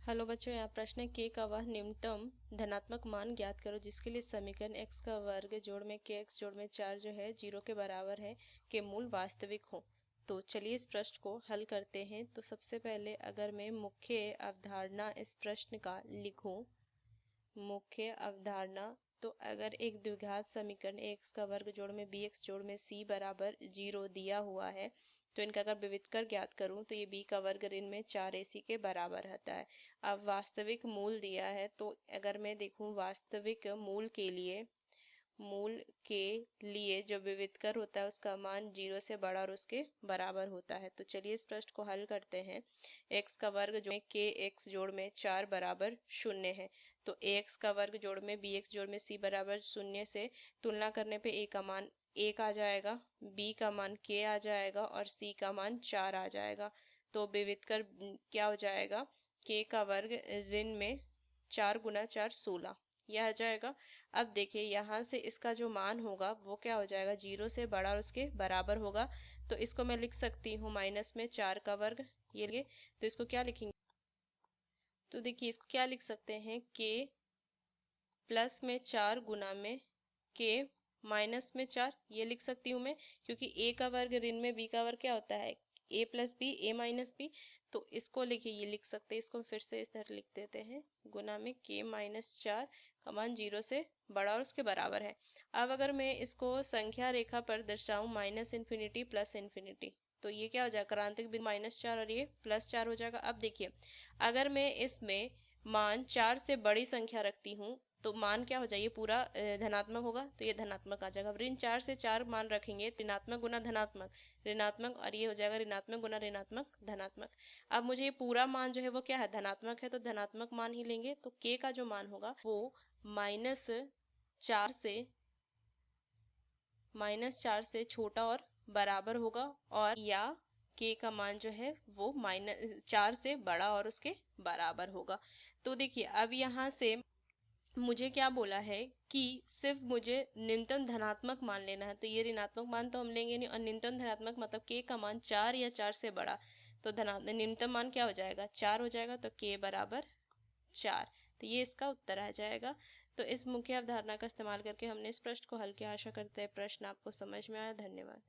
Hello बच्चों, यहाँ प्रश्न है के का वह निम्नतम धनात्मक मान ज्ञात करो जिसके लिए समीकरण x का वर्ग जोड़ में kx जोड़ में 4 जो है 0 के बराबर है के मूल वास्तविक हो। तो चलिए इस प्रश्न को हल करते हैं। तो सबसे पहले अगर मैं मुख्य अवधारणा इस प्रश्न का लिखूं, मुख्य अवधारणा, तो अगर एक द्विघात समीकरण x का वर्ग जोड़ में bx जोड़ में c बराबर 0 दिया हुआ है तो इनका अगर विविधकर ज्ञात करूं तो ये b का वर्ग ऋण में 4ac के बराबर रहता है। अब वास्तविक मूल दिया है तो अगर मैं देखूं वास्तविक मूल के लिए जो विविधकर होता है उसका मान 0 से बड़ा और उसके बराबर होता है। तो चलिए इस प्रश्न को हल करते हैं। x का वर्ग जोड़ में kx जोड़ में 4 बराबर 0 है तो ax का वर्ग जोड़ में bx जोड़ में c बराबर 0 से तुलना करने पे a का मान 1 आ जाएगा, b का मान k आ जाएगा और c का मान 4 आ जाएगा। तो विविधकर क्या हो जाएगा, k का वर्ग ऋण में 4 गुना 4 16 यह आ जाएगा। अब देखिए यहाँ से इसका जो मान होगा वो क्या हो जाएगा, 0 से बड़ा और उसके बराबर होगा। तो इसको मैं लिख सकती हूँ माइनस में 4 का वर्ग, ये लिए तो इसको क्या लिखेंगे, तो देखिए इसको क्या लिख सकते हैं, k प्लस में 4 गुना में k माइनस में 4 ये लिख सकती हूँ मैं, क्योंकि a का वर्ग ऋण में b का वर्ग क्या होता है, a plus B a minus B. तो इसको लिखिए, ये लिख सकते हैं, इसको फिर से इस तरह लिख देते हैं, गुना में k माइनस 4 का मान 0 से बड़ा और उसके बराबर है। अब अगर मैं इसको संख्या रेखा पर दर्शाऊं माइनस इन्फिनिटी प्लस इन्फिनिटी तो ये क्या हो जाएगा, क्रांतिक बिंदु -4 और ये +4 हो जाएगा। अब देखिए अगर मैं इसमें मान 4 से बड़ी संख्या रखती हूँ तो मान क्या हो जाएगा, पूरा धनात्मक होगा तो ये धनात्मक आ जाएगा। ऋण 4 से 4 मान रखेंगे, ऋणात्मक गुना धनात्मक ऋणात्मक, और ये हो जाएगा ऋणात्मक गुना ऋणात्मक धनात्मक। अब मुझे ये पूरा मान जो है वो क्या है, धनात्मक है तो धनात्मक मान ही लेंगे। तो k का जो मान होगा वो -4 से छोटा और बराबर होगा, और या k का मान जो है वो -4 से बड़ा और उसके बराबर होगा। तो देखिए अब यहाँ से मुझे क्या बोला है कि सिर्फ मुझे न्यूनतम धनात्मक मान लेना है, तो ये ऋणात्मक मान तो हम लेंगे नहीं, और न्यूनतम धनात्मक मतलब k का मान 4 या 4 से बड़ा, तो धनात्मक न्यूनतम मान क्या हो जाएगा, 4 हो जाएगा, तो k बराबर 4। तो ये इसका उत्तर आ जाएगा। तो इस मुख्य अवधारणा का इस्तेमाल करके हमने इस प्रश्न को हल किया। आशा करते हैं प्रश्न आपको समझ में आया। धन्यवाद।